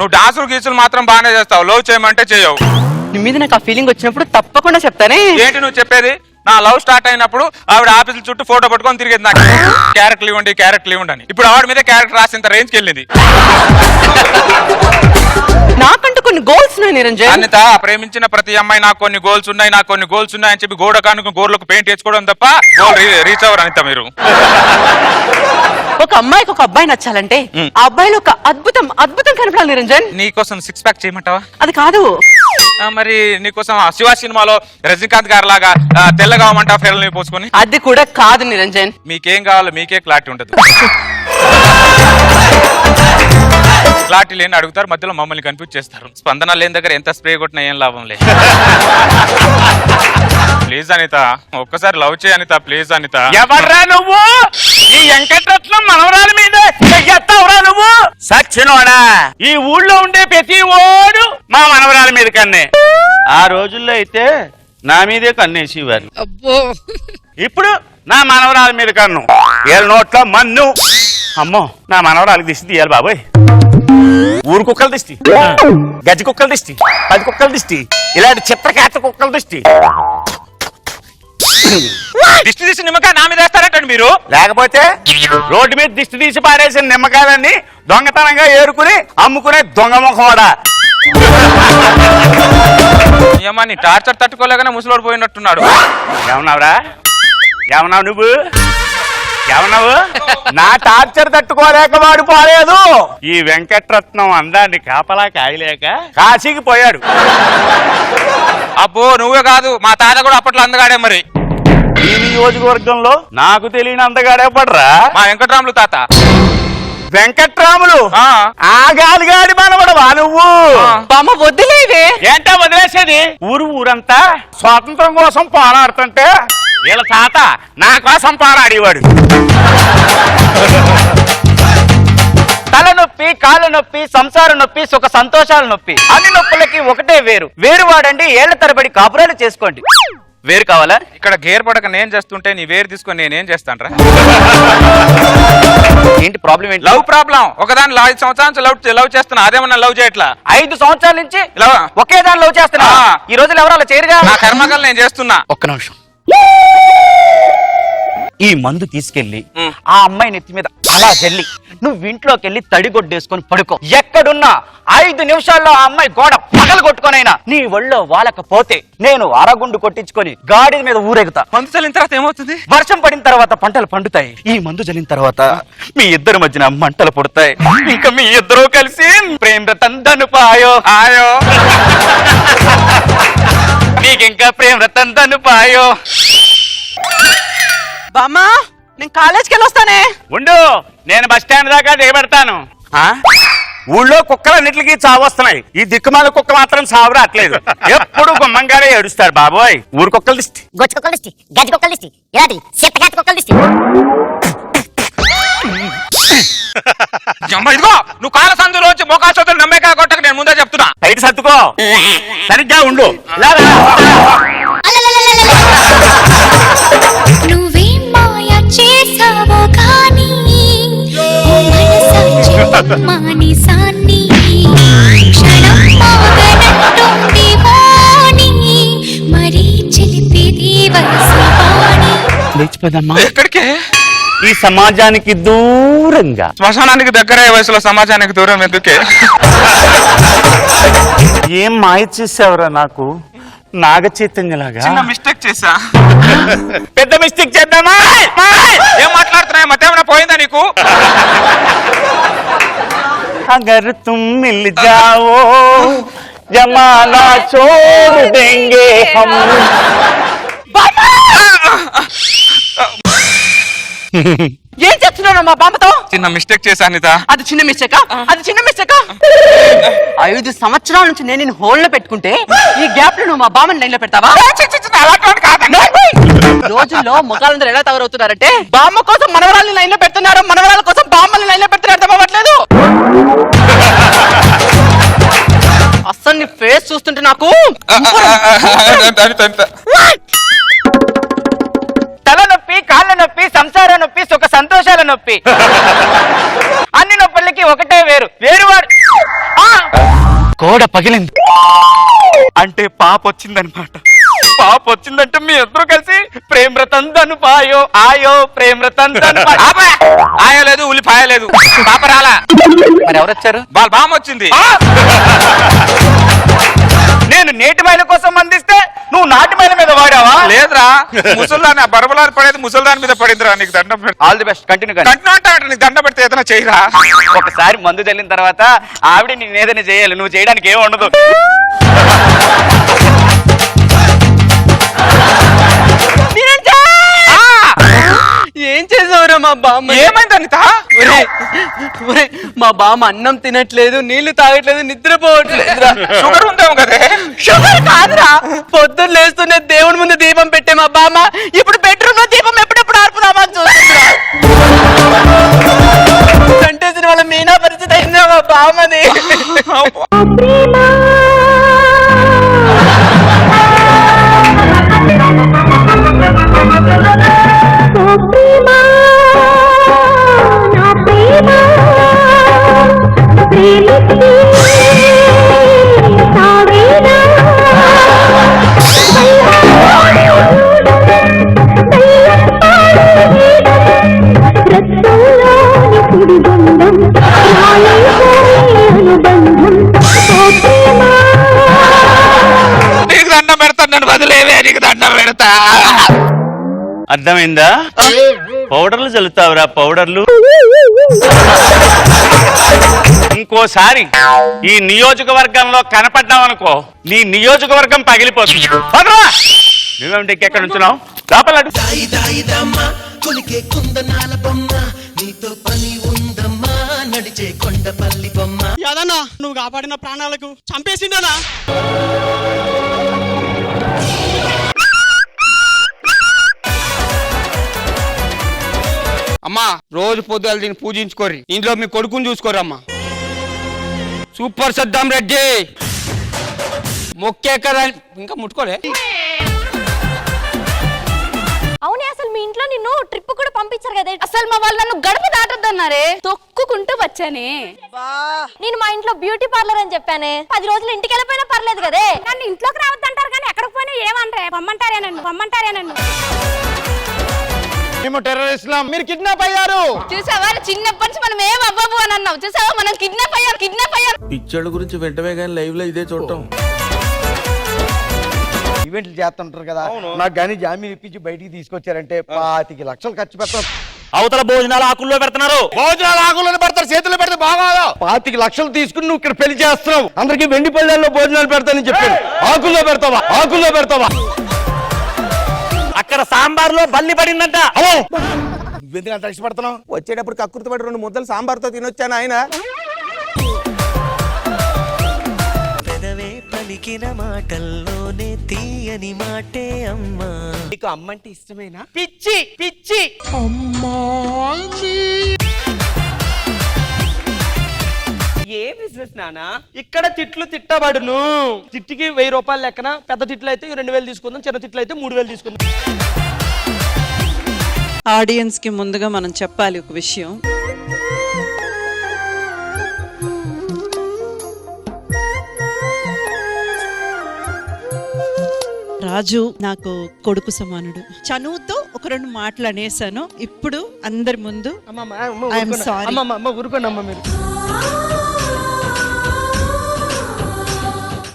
నువ్వు డాన్సులు గీసులు మాత్రం బాగానే చేస్తావు, లవ్ చేయమంటే చేయవు. నీ మీద నాకు ఆ ఫీలింగ్ వచ్చినప్పుడు తప్పకుండా చెప్తానే. ఏంటి నువ్వు చెప్పేది? నా లవ్ స్టార్ట్ అయినప్పుడు ఆవిడ ఆఫీసుల చుట్టూ ఫోటో పట్టుకొని తిరిగేది, నాకు క్యారెక్టర్ ఇవ్వండి క్యారెక్టర్ ఇవ్వండి అని. ఇప్పుడు ఆవిడ మీద క్యారెక్టర్ రాసేంత రేంజ్కి వెళ్ళింది. నాకంటూ కొన్ని గోల్స్ ఉన్నాయి నిరంజన్. అనిత, ప్రేమించిన ప్రతి అమ్మాయి నాకు కొన్ని గోల్స్ ఉన్నాయి, నాకు కొన్ని గోల్స్ ఉన్నాయి అని చెప్పి గోడ కానుక గోర్లకు పెయింట్ వేసుకోవడం తప్ప గోల్ రీచ్ అవ్వరు అనిత మీరు. ఒక అమ్మాయికి ఒక అబ్బాయి నచ్చాలంటే ఆ అబ్బాయిలో ఒక అద్భుతం అద్భుతం కనపడాలి నిరంజన్. నీకోసం 6 ప్యాక్ చేయమంటావా? అది కాదు. మరి నీకోసం శివ సినిమాలో రజనీకాంత్ గారు లాగా తెల్లగా అవ్వమంటావా ఫెరల్ ని పోసుకొని? అది కూడా కాదు నిరంజన్. మీకేం కావాలో మీకే క్లారిటీ ఉండదు. క్లారిటీ లేని అడుగుతారు, మధ్యలో మమ్మల్ని కన్ఫ్యూజ్ చేస్తారు. స్పందన లేని దగ్గర ఎంత స్ప్రే కొట్టినా ఏం లాభం లేదు. ప్లీజ్ అనిత, ఒక్కసారి లవ్ చేయ అనిత, ప్లీజ్ అనిత. ఎవర్రా నువ్వు? ఈ వెంకటరత్నం మనవరాల మీద ఎత్తవరా నువ్వు? సచ్చినోడా, ఈ ఊళ్ళో ఉండే ప్రతి ఓడు మా మనవరాల మీద కన్నే. ఆ రోజుల్లో అయితే నా మీదే కన్నేసేవారు. ఇప్పుడు నా మనవరాల మీద కన్ను, ఏళ్ళ నోట్ల మన్ను. అమ్మో, నా మనవరాలకు దిష్టి తీయాలి బాబోయ్. ఊరు కుక్కల దిష్టి, గజ్జి కుక్కల దిష్టి, 10 కుక్కల దిష్టి, ఇలాంటి చిత్రకేత కుక్కల దిష్టి. దిష్టి తీసి నిమ్మకాయ నా మీద వేస్తారంటండి మీరు. లేకపోతే రోడ్డు మీద దిష్టి తీసి పారేసిన నిమ్మకాయలన్నీ దొంగతనంగా ఏరుకుని అమ్ముకునే దొంగ ముఖవాడా. నీ టార్చర్ తట్టుకోలేకనే ముసలోడు పోయినట్టున్నాడు. ఏమన్నావురా? ఏమన్నావు నువ్వు? ఏమన్నావు? నా టార్చర్ తట్టుకోలేక వాడు పోలేదు. ఈ వెంకటరత్నం అందాన్ని కాపలా కాయలేక కాశీకి పోయాడు. అబ్బో, నువ్వే కాదు మా తాత కూడా అప్పట్లో అందగాడే. మరి ఈ నియోజకవర్గంలో నాకు తెలియని అందగాడే పడరా మా వెంకటరాములు తాత. వెంకట్రాములు ఆగాదిగాడి మనవడవా నువ్వు? బామ్మ వద్దులేవే. ఏంటా వదిలేసేది? ఊరంతా స్వాతంత్రం కోసం పోరాడుతుంటే వీళ్ళ తాత నా కోసం పోరాడేవాడు. తలనొప్పి, కాళ్ళ నొప్పి, సంసార నొప్పి, సుఖ సంతోషాల నొప్పి, అన్ని నొప్పులకి ఒకటే వేరు. వేరు వాడండి, ఏళ్ల తరబడి కాపురాలు చేసుకోండి. వేరు కావాలా? ఇక్కడ గేర్ పడక నేను చేస్తుంటే నీ వేరు తీసుకొని నేనేం చేస్తాను? ఏంటి ప్రాబ్లం? ఏంటి లవ్ ప్రాబ్లం? ఒకదాని 5 సంవత్సరాల నుంచి లవ్ చేస్తున్నా, అదేమన్నా లవ్ చేయట్లా? 5 సంవత్సరాల నుంచి ఒకే దాని లవ్ చేస్తున్నా. ఈ రోజులు ఎవరు అలా చేయరుగా. నా కర్మకాలు నేను చేస్తున్నా. ఒక్క నిమిషం. ఈ మందు తీసుకెళ్లి ఆ అమ్మాయి నెత్తి మీద అలా జల్లి నువ్వు ఇంట్లోకి వెళ్ళి తడిగొడ్డేసుకొని పడుకో. ఎక్కడున్నా 5 నిమిషాల్లో ఆ అమ్మాయి గోడ పగలు కొట్టుకొనైనా నీ ఒళ్ళో వాలకపోతే నేను అరగుండు కొట్టించుకొని గాడి మీద ఊరేగుతా. మందు చల్లిన తర్వాత ఏమవుతుంది? వర్షం పడిన తర్వాత పంటలు పండుతాయి. ఈ మందు జల్లిన తర్వాత మీ ఇద్దరి మధ్యన మంటలు పుడతాయి. ఇంకా మీ ఇద్దరు కలిసి ప్రేమ రతం ధనుపాయో ఆయో. నీకింకా ప్రేమ రతం ధనుపాయో. బామ్మ, నేను కాలేజ్కి వెళ్ళొస్తానే. ఉండు, నేను బస్ స్టాండ్ దాకా దిగబెడతాను. ఊళ్ళో కుక్కలన్నిటికీ చావు వస్తున్నాయి, ఈ దిక్కుమాల కుక్క మాత్రం చావు రావట్లేదు. ఎప్పుడు గుమ్మంగానే ఏడుస్తాడు బాబోయ్. ఊరు కుక్కల దిష్టి, గొచ్చు కుక్కల దిష్టి, గజ్జి కుక్కల దిష్టి, ఇలాంటి చిత్తకాత కుక్కల దిష్టి. ఇదిగో నువ్వు కాల సందులో వచ్చి మోకాసోతులు నమ్మేకా కొట్టక నేను ముందే చెప్తున్నా. బయట సర్దుకో, సరిగ్గా ఉండు. నువ్వేం మాయ చేసావో కానీ మానిసాన్ని క్షణం మాగనట్టుంది వాణి, మరీ చిలిపిది వయసు వాణి. లేచిపోదమ్మా. ఎక్కడికే? ఈ సమాజానికి దూరంగా. శ్మశానానికి దగ్గర వయసులో సమాజానికి దూరం ఎందుకే? ఏం మాయ చేసావురా నాకు, నాగ చైతన్యలాగా. చిన్న మిస్టేక్ చేసా. పెద్ద మిస్టేక్ చేద్దామా? ఏం మాట్లాడుతున్నాయి? మతేమన్నా పోయిందా నీకు? అగర్ తుమ్ మిల్ జావో జమానా छोड़ देंगे हम. ఏం చెప్తున్నావు మా బామ్మతో? చిన్న మిస్టేక్ చేశా అనిత. అది చిన్న మిస్టేకా? అది చిన్న మిస్టేకా? 5 సంవత్సరాల నుంచి నేను నిన్ను హోల్లో పెట్టుకుంటే ఈ గ్యాప్ లో నువ్వు మా బామ్మని లైన్ లో పెడతావా? రోజుల్లో ముఖాలందరూ ఎలా తయారవుతున్నారంటే బామ్మ కోసం మనవరాల్ని లైన్ లో పెడుతున్నారు, మనవరాల కోసం బామ్మల్ని లైన్ లో పెడుతున్నారు. అర్థమవ్వట్లేదు. అసలు నీ ఫేస్ చూస్తుంటే నాకు తల నొప్పి, కాళ్ళ నొప్పి, సంసార నొప్పి, సుఖ సంతోషాల నొప్పి, అన్ని నొప్పులకి ఒకటే వేరు. వేరువాడు గోడ పగిలింది అంటే పాప వచ్చిందనమాట. పాప వచ్చిందంటే మీ ఇద్దరు కలిసి ప్రేమ రతందను పాయో ఆయో ప్రేమ రతందను ఆయ లేదు ఉల్లిపాయ లేదు పాప రాలా. మరి ఎవరు వచ్చారు? వాళ్ళ బామ్మ వచ్చింది. నేను నేటి మైల కోసం అందిస్తే నువ్వు నాటి మైల మీద వాడావా? లేదురా ముసల్దాన్ని ఆ బరబలారి పడేది ముసల్దాని మీద పడిందిరా. నీకు దండం పెడతా. All the best, continue. Continue అంటే నీకు దండం పెడితే ఏదైనా చేయరా. ఒకసారి మందు చల్లిన తర్వాత ఆవిడ నేను ఏదైనా చేయాలి, నువ్వు చేయడానికి ఏమి ఉండదు. ఏం చేసావురా మా బామ్మ? ఏమైంది అనిత? మా బామ్మ అన్నం తినట్లేదు, నీళ్లు తాగట్లేదు, నిద్రపోవట్లేదురా. షుగర్ ఉందేమో కదే. షుగర్ కాదురా, పొద్దున్న లేస్తూనే దేవుడి ముందు దీపం పెట్టే మా బామ్మ ఇప్పుడు బెడ్రూమ్ లో దీపం ఎప్పుడెప్పుడు ఆర్పుదామా చూస్తుందిరా. కంటేసిన వాళ్ళ మీనా పరిస్థితి అయిందిరా మా బామ్మది. నీకు దండం పెడతాను, నన్ను వదిలేవే. నీకు దండం పెడతా. అర్థమైందా? పౌడర్లు చల్లుతావురా పౌడర్లు. ఇంకోసారి ఈ నియోజకవర్గంలో కనపడ్డావనుకో నీ నియోజకవర్గం పగిలిపోతుంది. నువ్వేమిటి ఎక్కడ ఉంచున్నావు? లోపల కొలికే కుందనాల బొమ్మ నీతో పని ఉందమ్మా నడిచే కొండపల్లి బొమ్మ. యాదన్నా నువ్వు కాపాడిన ప్రాణాలకు చంపేసిండనా? అమ్మా రోజు పొద్దులు దీన్ని పూజించుకోరి, ఇంట్లో మీ కొడుకుని చూసుకోరమ్మా. సూపర్ సద్దాం రెడ్డి మొక్కే కదా ఇంకా ముట్టుకోలే. అవునే అసలు మీ ఇంట్లో నిన్ను ట్రిప్ కూడా పంపించారు కదా, అసలు మా వాళ్ళు నన్ను గడప దాటొద్దన్నారే, తొక్కుకుంటూ వచ్చానే. నేను మా ఇంట్లో బ్యూటీ పార్లర్ అని చెప్పానే, 10 రోజులు ఇంటికి వెళ్ళిపోయినా పర్లేదు కదే. నన్ను ఇంట్లోకి రావద్దంటారు కానీ ఎక్కడికి పోయినా ఏమంటారే, పమ్మంటారేనండి. మేము టెర్రరిస్టులం, మీరు కిడ్నాప్ అయ్యారు. చూసావా చిన్నప్పటి నుంచి మనం ఏం అవ్వబు అని అన్నావు, చూసావా మనం కిడ్నాప్ అయ్యారు. పిచ్చోళ్ళ గురించి వెంటనే కానీ లైవ్ లో ఇదే చూడటం. ఈవెంట్లు చేస్తుంటారు కదా, నాకు కానీ జామీన్ ఇప్పించి బయటికి తీసుకొచ్చారంటే 25 లక్షలు ఖర్చు పెడతాం. అవతల భోజనాలు ఆకుల్లో పెడుతున్నారు. భోజనాలు ఆకులను పెడతారు, చేతులు పెడితే బాగా. 25 లక్షలు తీసుకుని నువ్వు ఇక్కడ పెళ్లి చేస్తున్నావు, అందరికి వెండి పళ్ళల్లో భోజనాలు పెడతానని చెప్పాను. ఆకుల్లో పెడతావా? అక్కడ సాంబార్లో బల్లి పడిందంట. నువ్వెందుకు అంత ఇష్టపడుతున్నావు? వచ్చేటప్పుడు కక్కుర్తి పడి 2 ముద్దలు సాంబార్తో తినొచ్చాను ఆయన. పెదవే పలికిన మాటల్లోనే తీయని మాటే అమ్మా. నీకు అమ్మంటే ఇష్టమేనా? పిచ్చి ఏ బిజినెస్ నానా? ఇక్కడ తిట్లు తిట్టబడును. తిట్టికి 1000 రూపాయలు లెక్కన, పెద్ద తిట్లు అయితే 2000 తీసుకుందాం, చిన్న తిట్లు అయితే 3000 తీసుకుందాం. ఆడియన్స్ కి ముందుగా మనం చెప్పాలి ఒక విషయం. రాజు నాకు కొడుకు సమానుడు. చనువుతో ఒక 2 మాటలు అనేసాను. ఇప్పుడు అందరి ముందు ఐఎమ్ సారీ. ఊరుకోండి అమ్మ మీరు.